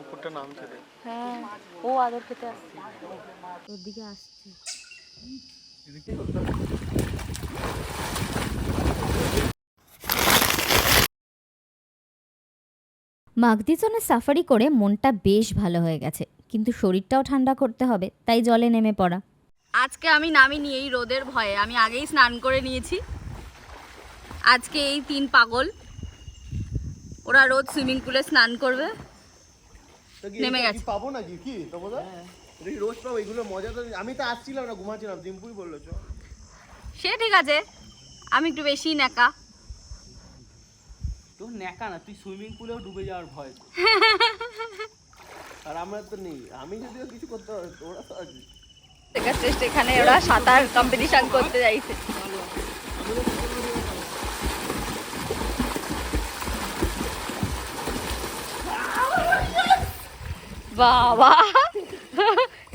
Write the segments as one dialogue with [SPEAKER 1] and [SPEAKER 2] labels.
[SPEAKER 1] উপরটা নামছে রে।
[SPEAKER 2] হ্যাঁ, ও আদর খেতে আসছে, ওর দিকে আসছে। মাগদিজনে সাফারি করে মনটা বেশ ভালো হয়ে গেছে, কিন্তু শরীরটাও ঠান্ডা করতে হবে, তাই জলে নেমে পড়া। আজকে আমি নামিনি এই রোদের ভয়ে, আমি আগেই স্নান করে নিয়েছি। আজকে এই 3 পাগল ওরা রোজ সুইমিং পুলে স্নান করবে, নেমে গেছে।
[SPEAKER 1] পাবো নাকি কি তবদা? রোজ পাবো এগুলো মজা তো। আমি তো আসছিলাম না, ঘুমাচ্ছিলাম, দিম্পুই বললো চল।
[SPEAKER 2] সে ঠিক আছে, আমি একটু বেশি ন্যাকা।
[SPEAKER 1] তুই ন্যাকা না, তুই সুইমিং পুলেও ডুবে যাওয়ার ভয়। আর আমরা তো নেই, আমি যদিও কিছু করতে পারি, ওরা তো আছে।
[SPEAKER 2] এখানে ওরা সাঁতার কম্পিটিশন করতে যাইছে। বাবা,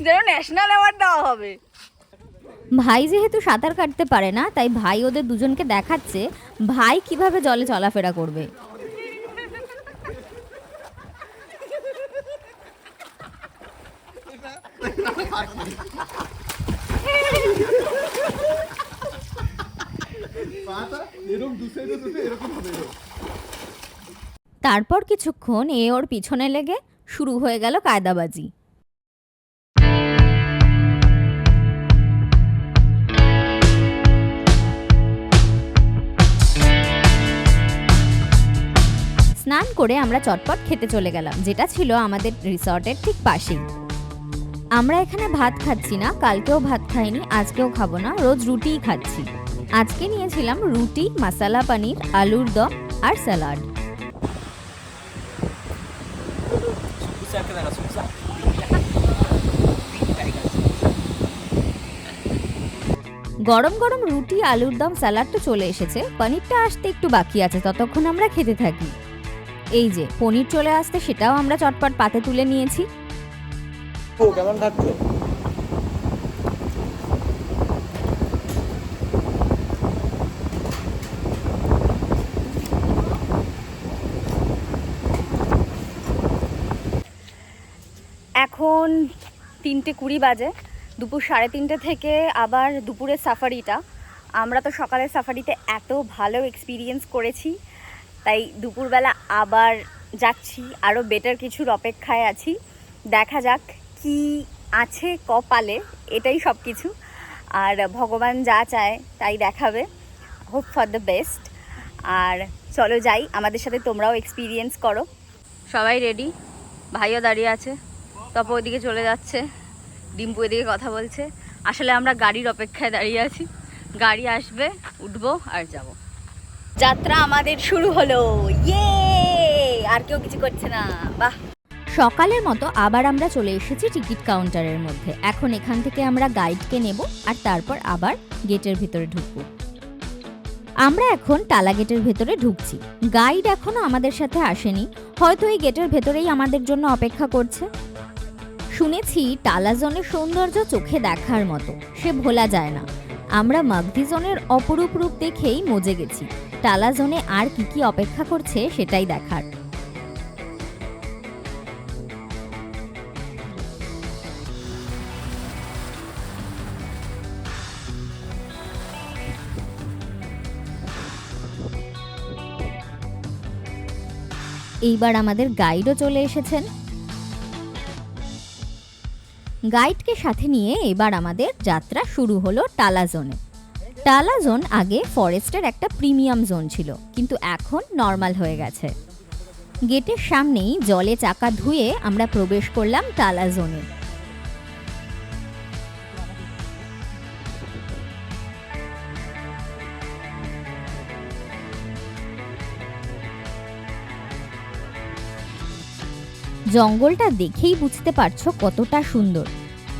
[SPEAKER 2] যেন ন্যাশনাল অ্যাওয়ার্ড দেওয়া হবে। ভাই যেহেতু সাঁতার কাটতে পারে না, তাই ভাই ওদের দুজনকে দেখাচ্ছে ভাই কিভাবে জলে চলাফেরা করবে। তারপর কিছুক্ষণ এ ওর পিছনে লেগে শুরু হয়ে গেল কায়দাবাজি। স্নান করে আমরা চটপট খেতে চলে গেলাম, যেটা ছিল আমাদের রিসর্টের ঠিক পাশেই। আমরা এখানে ভাত খাচ্ছি না, কালকেও ভাত খাইনি, আজকেও খাবো না, রোজ রুটিই খাচ্ছি। আজকে নিয়েছিলাম রুটি, মশলা পনির, আলুর দম আর স্যালাড। গরম গরম রুটি, আলুর দম, স্যালাড তো চলে এসেছে, পনিরটা আসতে একটু বাকি আছে, ততক্ষণ আমরা খেতে থাকি। এই যে পনির চলে আসতে, সেটাও আমরা চটপট পাতে তুলে নিয়েছি।
[SPEAKER 1] ও কেমন খাচ্ছে?
[SPEAKER 2] এখন 3:20 বাজে, দুপুর 3:30 থেকে আবার দুপুরের সাফারিটা। আমরা তো সকালের সাফারিতে এত ভালো এক্সপিরিয়েন্স করেছি, তাই দুপুরবেলা আবার যাচ্ছি, আরও বেটার কিছুর অপেক্ষায় আছি। দেখা যাক কি আছে কপালে, এটাই সব কিছু। আর ভগবান যা চায় তাই দেখাবে, হোপ ফর দ্য বেস্ট। আর চলো যাই, আমাদের সাথে তোমরাও এক্সপিরিয়েন্স করো। সবাই রেডি, ভাইও দাঁড়িয়ে আছে, তপ ওইদিকে চলে যাচ্ছে, ডিম্পু এদিকে কথা বলছে। আসলে আমরা গাড়ির অপেক্ষায় দাঁড়িয়ে আছি, গাড়ি আসবে, উঠবো আর যাব। যাত্রা আমাদের শুরু হলো, ইয়ে! আর কেউ কিছু করছে না, বাহ। সকালের মতো আবার আমরা চলে এসেছি টিকিট কাউন্টারের মধ্যে। এখন এখান থেকে আমরা গাইডকে নেব আর তারপর আবার গেটের ভিতরে ঢুকবো। আমরা এখন টালা গেটের ভেতরে ঢুকছি। গাইড এখনো আমাদের সাথে আসেনি, হয়তো এই গেটের ভেতরেই আমাদের জন্য অপেক্ষা করছে। শুনেছি টালা জোনের সৌন্দর্য চোখে দেখার মতো, সে ভোলা যায় না। আমরা মাগদি জোনের অপরূপ রূপ দেখেই মজে গেছি। টালা জোনে আর কি কি অপেক্ষা করছে সেটাই দেখার। এইবার আমাদের গাইডও চলে এসেছেন। গাইডকে সাথে নিয়ে এবার আমাদের যাত্রা শুরু হলো টালা জোনে। টালা জোন আগে ফরেস্টের একটা প্রিমিয়াম জোন ছিল, কিন্তু এখন নর্মাল হয়ে গেছে। গেটের সামনেই জলে চাকা ধুয়ে আমরা প্রবেশ করলাম টালা জোনে। জঙ্গলটা দেখেই বুঝতে পারছো কতটা সুন্দর।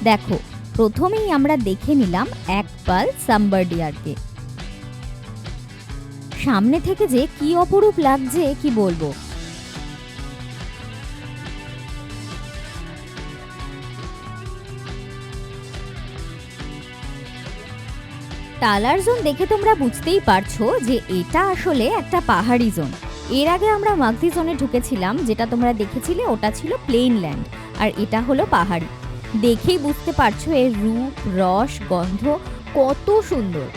[SPEAKER 2] দেখো, প্রথমেই আমরা দেখে নিলাম এক পাল সাম্বার ডিয়ারকে। সামনে থেকে যে কি অপরূপ লাগছে কি বলবো। টালার জোন দেখে তোমরা বুঝতেই পারছো যে এটা আসলে একটা পাহাড়ি জোন। এর আগে আমরা মাগধি জোনে ঢুকেছিলাম, যেটা তোমরা দেখেছিলে ওটা ছিল প্লেন ল্যান্ড, আর এটা হলো পাহাড়ি। দেখেই বুঝতে পারছো এর রূপ, রস, গন্ধ কত সুন্দর।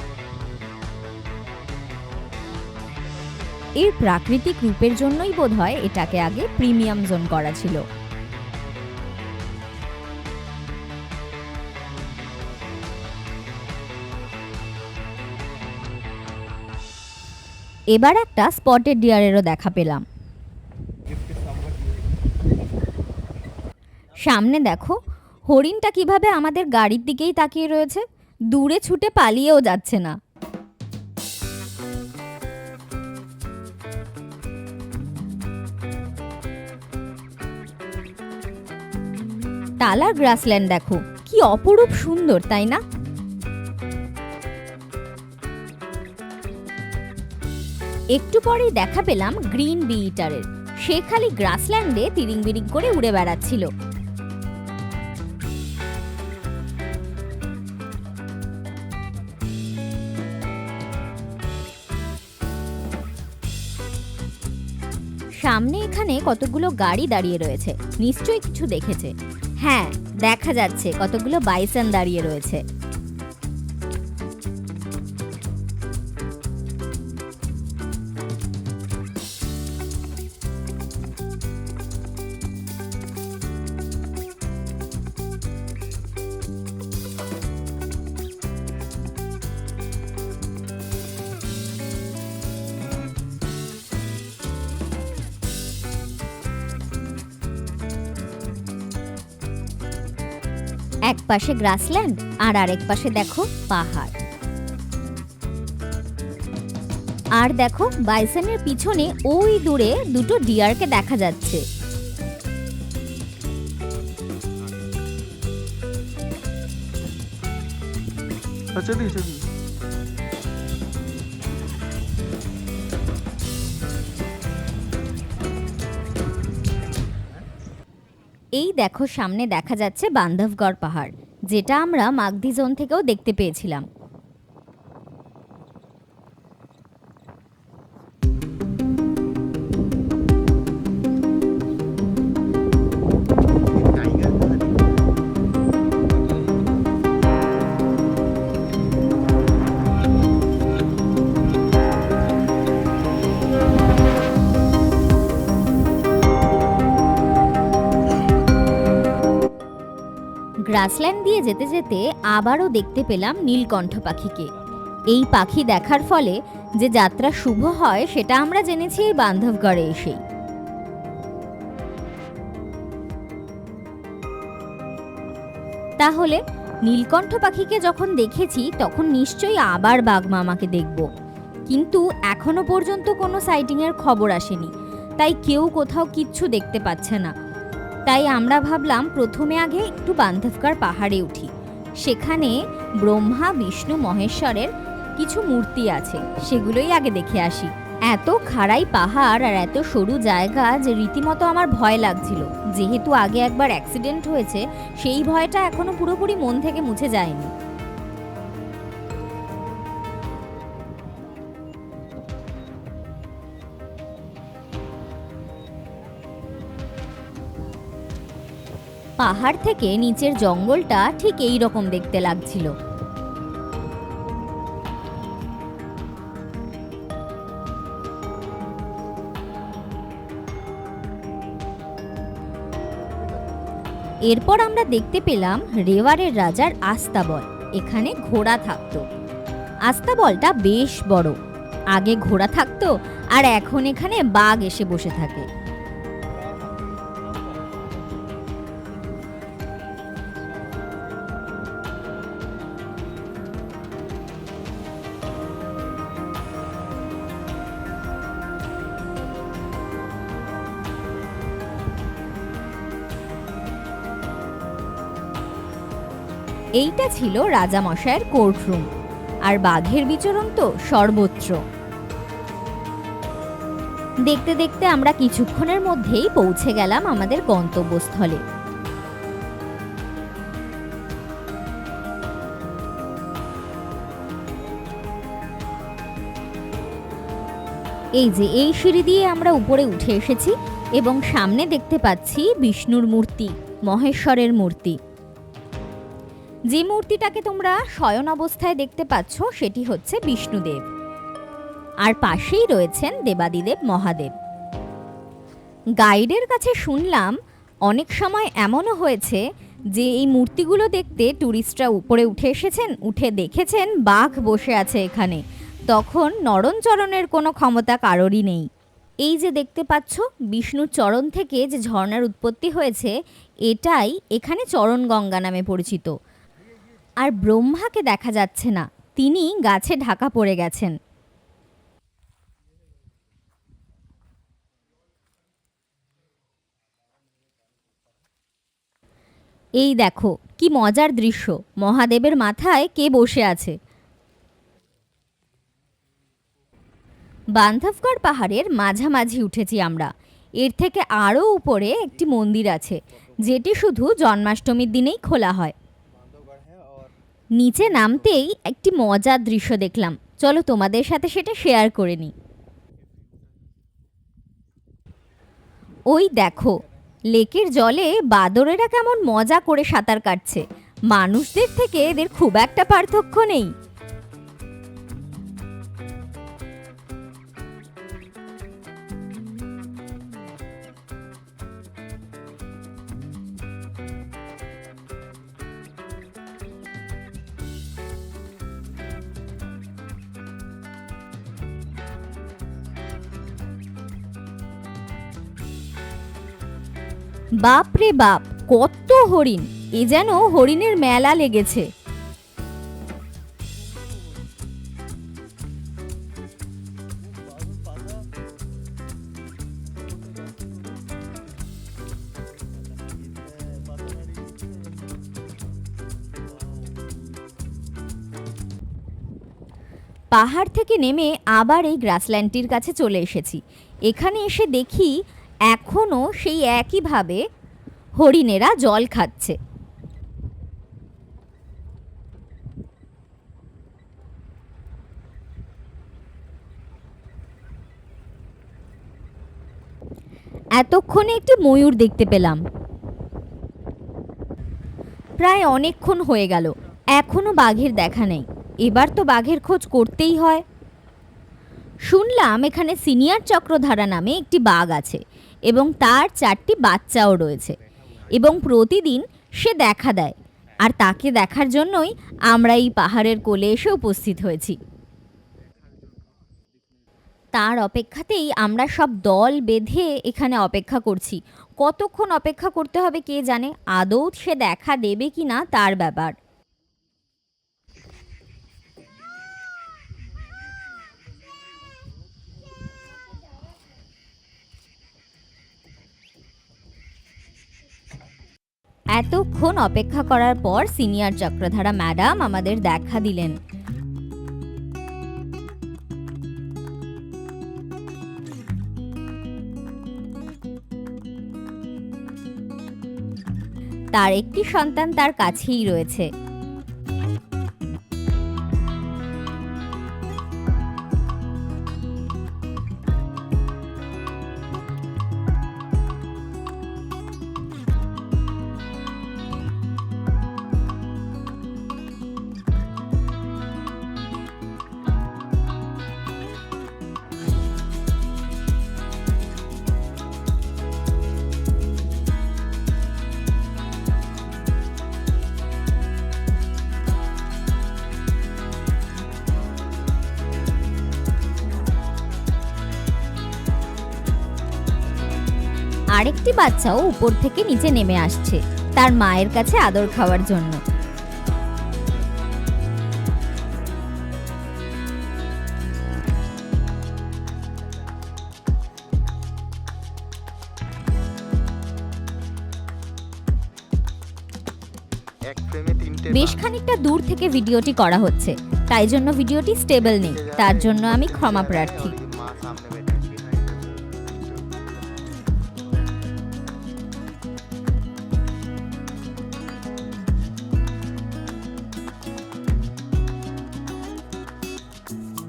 [SPEAKER 2] এর প্রাকৃতিক রূপের জন্যই বোধহয় এটাকে আগে প্রিমিয়াম জোন করা ছিল। এবার একটা স্পটেড ডিয়ারেরও দেখা পেলাম। সামনে দেখো হরিণটা কিভাবে আমাদের গাড়ির দিকেই তাকিয়ে রয়েছে, দূরে ছুটে পালিয়েও যাচ্ছে না। টালার গ্রাসল্যান্ড দেখো কি অপরূপ সুন্দর, তাই না? একটু পরেই দেখা পেলাম গ্রিন বি ইটারের। সে খালি গ্রাসল্যান্ডে তিরিং বিরিং করে উড়ে বেড়াচ্ছিল। সামনে এখানে কতগুলো গাড়ি দাঁড়িয়ে রয়েছে, নিশ্চয়ই কিছু দেখেছে। হ্যাঁ, দেখা যাচ্ছে কতগুলো বাইসন দাঁড়িয়ে রয়েছে। এক পাশে গ্রাসল্যান্ড আর আরেক পাশে দেখো পাহাড়। আর দেখো বাইসনের পিছনে ওই দূরে দুটো ডিয়ারকে দেখা যাচ্ছে। এই দেখো সামনে দেখা যাচ্ছে বান্ধবগড় পাহাড়, যেটা আমরা মাগধি জোন থেকেও দেখতে পেয়েছিলাম। গ্রাসল্যান্ড দিয়ে যেতে যেতে আবারও দেখতে পেলাম নীলকণ্ঠ পাখিকে। এই পাখি দেখার ফলে যে যাত্রা শুভ হয় সেটা আমরা জেনেছি এই বান্ধবগড়ে এসেই। তাহলে নীলকণ্ঠ পাখিকে যখন দেখেছি তখন নিশ্চয়ই আবার বাঘমামাকে দেখব, কিন্তু এখনো পর্যন্ত কোনো সাইটিংয়ের খবর আসেনি, তাই কেউ কোথাও কিচ্ছু দেখতে পাচ্ছে না। তাই আমরা ভাবলাম প্রথমে আগে একটু বান্ধবগড় পাহাড়ে উঠি, সেখানে ব্রহ্মা, বিষ্ণু, মহেশ্বরের কিছু মূর্তি আছে, সেগুলোই আগে দেখে আসি। এত খাড়াই পাহাড় আর এত সরু জায়গা যে রীতিমতো আমার ভয় লাগছিল। যেহেতু আগে একবার অ্যাক্সিডেন্ট হয়েছে, সেই ভয়টা এখনো পুরোপুরি মন থেকে মুছে যায়নি। পাহাড় থেকে নিচের জঙ্গলটা ঠিক এই রকম দেখতে লাগছিল। এরপর আমরা দেখতে পেলাম রেওয়ারের রাজার আস্তাবল। এখানে ঘোড়া থাকতো। আস্তাবলটা বেশ বড়। আগে ঘোড়া থাকতো আর এখন এখানে বাঘ এসে বসে থাকে। এইটা ছিল রাজামশাইয়ের কোর্টরুম, আর বাঘের বিচরণ তো সর্বত্র। দেখতে দেখতে আমরা কিছুক্ষণের মধ্যেই পৌঁছে গেলাম আমাদের গন্তব্যস্থলে।
[SPEAKER 3] এই যে এই সিঁড়ি দিয়ে আমরা উপরে উঠে এসেছি এবং সামনে দেখতে পাচ্ছি বিষ্ণুর মূর্তি, মহেশ্বরের মূর্তি। যে মূর্তিটাকে তোমরা শয়ন অবস্থায় দেখতে পাচ্ছ সেটি হচ্ছে বিষ্ণুদেব, আর পাশেই রয়েছেন দেবাদিদেব মহাদেব। গাইডের কাছে শুনলাম অনেক সময় এমনও হয়েছে যে এই মূর্তিগুলো দেখতে ট্যুরিস্টরা উপরে উঠে এসেছেন, উঠে দেখেছেন বাঘ বসে আছে এখানে, তখন নরণচরণের কোনো ক্ষমতা কারোরই নেই। এই যে দেখতে পাচ্ছ বিষ্ণুর চরণ থেকে যে ঝর্ণার উৎপত্তি হয়েছে, এটাই এখানে চরণ গঙ্গা নামে পরিচিত। আর ব্রহ্মাকে দেখা যাচ্ছে না, তিনি গাছে ঢাকা পড়ে গেছেন। এই দেখো কি মজার দৃশ্য, মহাদেবের মাথায় কে বসে আছে। বান্ধবগড় পাহাড়ের মাঝামাঝি উঠেছি আমরা। এর থেকে আরও উপরে একটি মন্দির আছে, যেটি শুধু জন্মাষ্টমীর দিনেই খোলা হয়। নিচে নামতেই একটি মজার দৃশ্য দেখলাম, চলো তোমাদের সাথে সেটা শেয়ার করে নিই। ওই দেখো লেকের জলে বাদরেরা কেমন মজা করে সাঁতার কাটছে। মানুষদের থেকে এদের খুব একটা পার্থক্য নেই। বাপ রে বাপ, কত হরিণ! এ যেন হরিণের মেলা লেগেছে। পাহাড় থেকে নেমে আবার এই গ্রাসল্যান্ডটির কাছে চলে এসেছি। এখানে এসে দেখি এখনও সেই একইভাবে হরিণেরা জল খাচ্ছে। এতক্ষণে একটি ময়ূর দেখতে পেলাম। প্রায় অনেকক্ষণ হয়ে গেল, এখনো বাঘের দেখা নেই। এবার তো বাঘের খোঁজ করতেই হয়। শুনলাম এখানে সিনিয়র চক্রধারা নামে একটি বাঘ আছে এবং তার 4টি বাচ্চাও রয়েছে এবং প্রতিদিন সে দেখা দেয়, আর তাকে দেখার জন্যই আমরা এই পাহাড়ের কোলে এসে উপস্থিত হয়েছি। তার অপেক্ষাতেই আমরা সব দল বেঁধে এখানে অপেক্ষা করছি। কতক্ষণ অপেক্ষা করতে হবে কে জানে, আদৌ সে দেখা দেবে কি না তার ব্যাপার। এতক্ষণ অপেক্ষা করার পর সিনিয়র চক্রধারা ম্যাডাম আমাদের দেখা দিলেন। তার একটি সন্তান তার কাছেই রয়েছে। আরেকটি বাচ্চাও উপর থেকে নিচে নেমে আসছে তার মায়ের কাছে আদর খাওয়ার জন্য। বেশ খানিকটা দূর থেকে ভিডিওটি করা হচ্ছে, তাই জন্য ভিডিওটি স্টেবল নেই, তার জন্য আমি ক্ষমা প্রার্থী।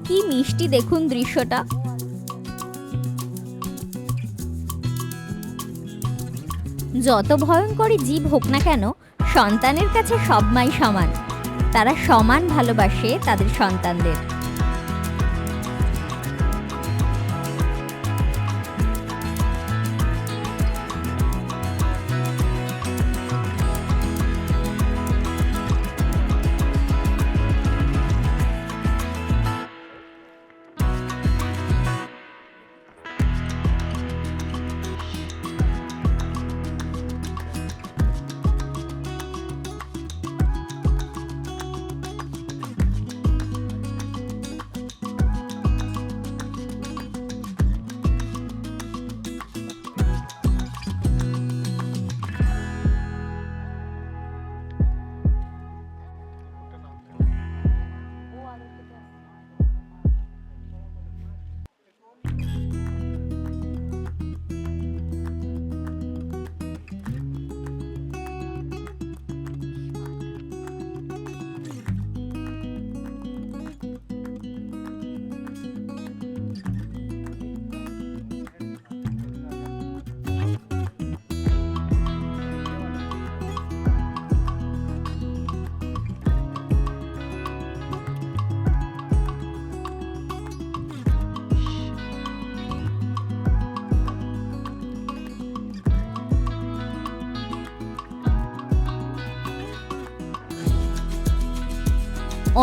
[SPEAKER 3] কি মিষ্টি দেখুন দৃশ্যটা। যত ভয়ঙ্করী জীব হোক না কেন, সন্তানের কাছে সব মাই সমান। তারা সমান ভালোবাসে তাদের সন্তানদের।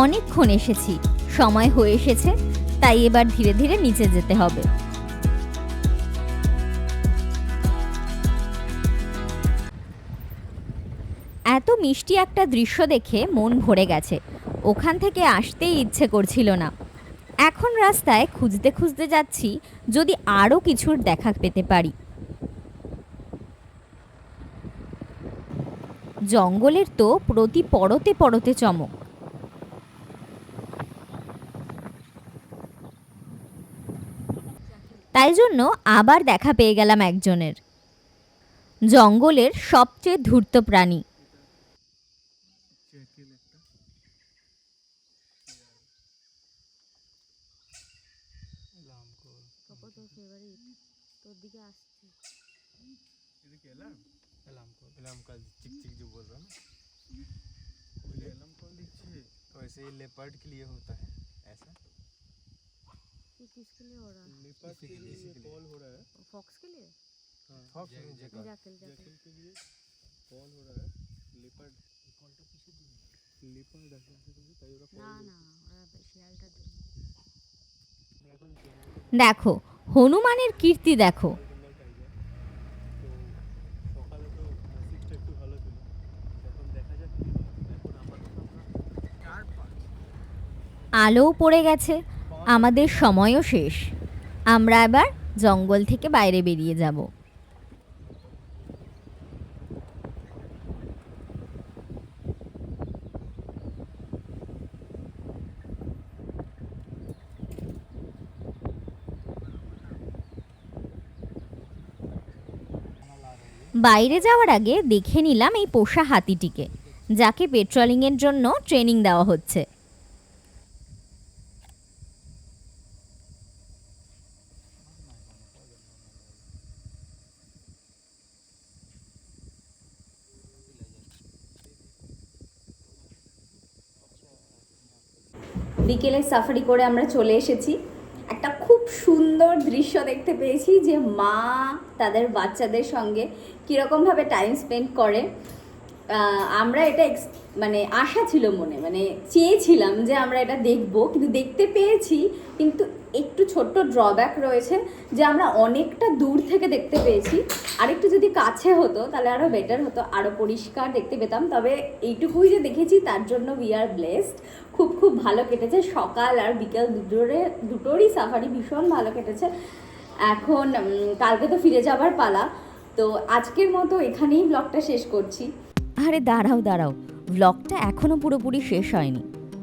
[SPEAKER 3] অনেকক্ষণ এসেছি, সময় হয়ে এসেছে, তাই এবার ধীরে ধীরে নিচে যেতে হবে। এত মিষ্টি একটা দৃশ্য দেখে মন ভরে গেছে, ওখান থেকে আসতেই ইচ্ছে করছিল না। এখন রাস্তায় খুঁজতে খুঁজতে যাচ্ছি যদি আরও কিছুর দেখা পেতে পারি। জঙ্গলের তো প্রতি পরতে পরতে চমক। তাই জন্য আবার দেখা পেয়ে গেলাম একজনের, জঙ্গলের সবচেয়ে ধূর্ত প্রাণী।
[SPEAKER 4] वैसे ये लेपर्ड के लिए होता है ऐसा।
[SPEAKER 2] ये किसके लिए हो रहा है?
[SPEAKER 1] लेपर्ड के लिए कॉल हो रहा है।
[SPEAKER 2] फॉक्स के लिए?
[SPEAKER 1] हाँ,
[SPEAKER 4] फॉक्स नहीं,
[SPEAKER 2] जैकल
[SPEAKER 1] जैकल के लिए कॉल हो रहा है। लेपर्ड कॉलটা কিসের জন্য? लेपर्ड আছে তাই ওরা কল।
[SPEAKER 2] না না, ওরা শিয়ালটার জন্য।
[SPEAKER 3] দেখো হনুমানের কীর্তি দেখো। আলোও পড়ে গেছে, আমাদের সময়ও শেষ। আমরা এবার জঙ্গল থেকে বাইরে বেরিয়ে যাব। বাইরে যাওয়ার আগে দেখে নিলাম এই পোষা হাতিটিকে, যাকে পেট্রোলিংয়ের জন্য ট্রেনিং দেওয়া হচ্ছে।
[SPEAKER 2] বিকেলে সাফারি করে আমরা চলে এসেছি। একটা খুব সুন্দর দৃশ্য দেখতে পেয়েছি যে মা তাদের বাচ্চাদের সঙ্গে কীরকমভাবে টাইম স্পেন্ড করে। আমরা এটা মানে আশা ছিল মনে, মানে চেয়েছিলাম যে আমরা এটা দেখব, কিন্তু দেখতে পেয়েছি। কিন্তু একটু ছোট্ট ড্রব্যাক রয়েছে যে আমরা অনেকটা দূর থেকে দেখতে পেয়েছি। আরেকটু যদি কাছে হতো তাহলে আরও বেটার হতো, আরও পরিষ্কার দেখতে পেতাম। তবে এইটুকুই যে দেখেছি তার জন্য উই আর ব্লেসড। খুব খুব ভালো কেটেছে, সকাল আর বিকেল দুটোরই সাফারি ভীষণ ভালো কেটেছে। এখন কালকে তো ফিরে যাবার পালা, তো আজকের মতো এখানেই ব্লগটা শেষ করছি।
[SPEAKER 3] আরে দাঁড়াও দাঁড়াও, ব্লগটা এখনো পুরোপুরি শেষ হয়নি,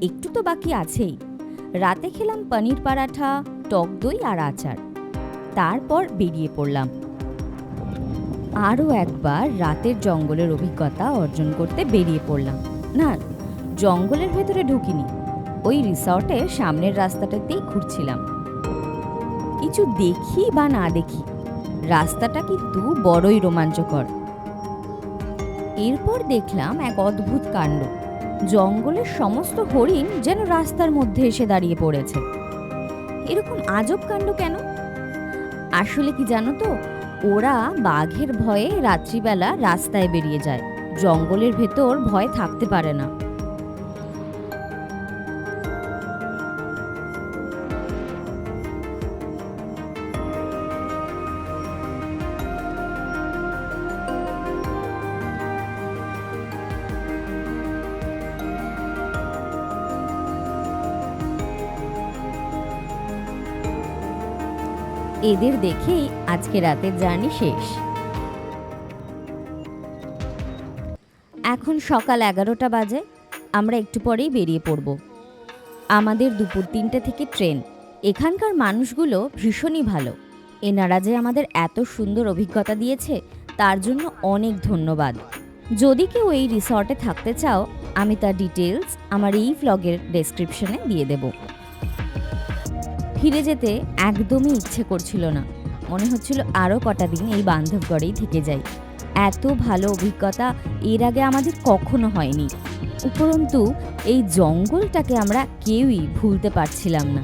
[SPEAKER 3] একটু তো বাকি আছেই। রাতে খেলাম পনির পরাঠা, টক দই আর আচার, তারপর বেরিয়ে পড়লাম আরও একবার রাতের জঙ্গলের অভিজ্ঞতা অর্জন করতে। বেরিয়ে পড়লাম না, জঙ্গলের ভেতরে ঢুকিনি, ওই রিসর্টের সামনের রাস্তাটাতেই ঘুরছিলাম। কিছু দেখি বা না দেখি, রাস্তাটা কিন্তু বড়ই রোমাঞ্চকর। এরপর দেখলাম এক অদ্ভুত কাণ্ড। জঙ্গলের সমস্ত হরিণ যেন রাস্তার মধ্যে এসে দাঁড়িয়ে পড়েছে। এরকম আজব কাণ্ড কেন? আসলে কি জানো তো, ওরা বাঘের ভয়ে রাত্রিবেলা রাস্তায় বেরিয়ে যায়, জঙ্গলের ভেতর ভয় থাকতে পারে না। এদের দেখেই আজকে রাতের জার্নি শেষ। এখন সকাল 11টা বাজে, আমরা একটু পরেই বেরিয়ে পড়ব। আমাদের দুপুর 3টে থেকে ট্রেন। এখানকার মানুষগুলো ভীষণই ভালো। এনারা যে আমাদের এত সুন্দর অভিজ্ঞতা দিয়েছে তার জন্য অনেক ধন্যবাদ। যদি কেউ এই রিসর্টে থাকতে চাও, আমি তার ডিটেলস আমার এই ভ্লগের ডেসক্রিপশনে দিয়ে দেব। ফিরে যেতে একদমই ইচ্ছে করছিল না, মনে হচ্ছিল আরও কটা দিন এই বান্ধবগড়েই থেকে যাই। এত ভালো অভিজ্ঞতা এর আগে আমাদের কখনো হয়নি। উপরন্তু এই জঙ্গলটাকে আমরা কেউই ভুলতে পারছিলাম না।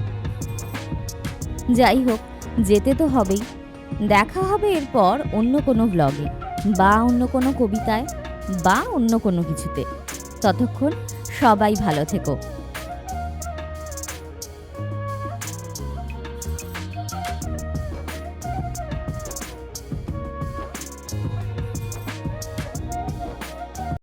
[SPEAKER 3] যাই হোক, যেতে তো হবেই। দেখা হবে এরপর অন্য কোনো ভ্লগে বা অন্য কোনো কবিতায় বা অন্য কোনো কিছুতে। ততক্ষণ সবাই ভালো থেকো।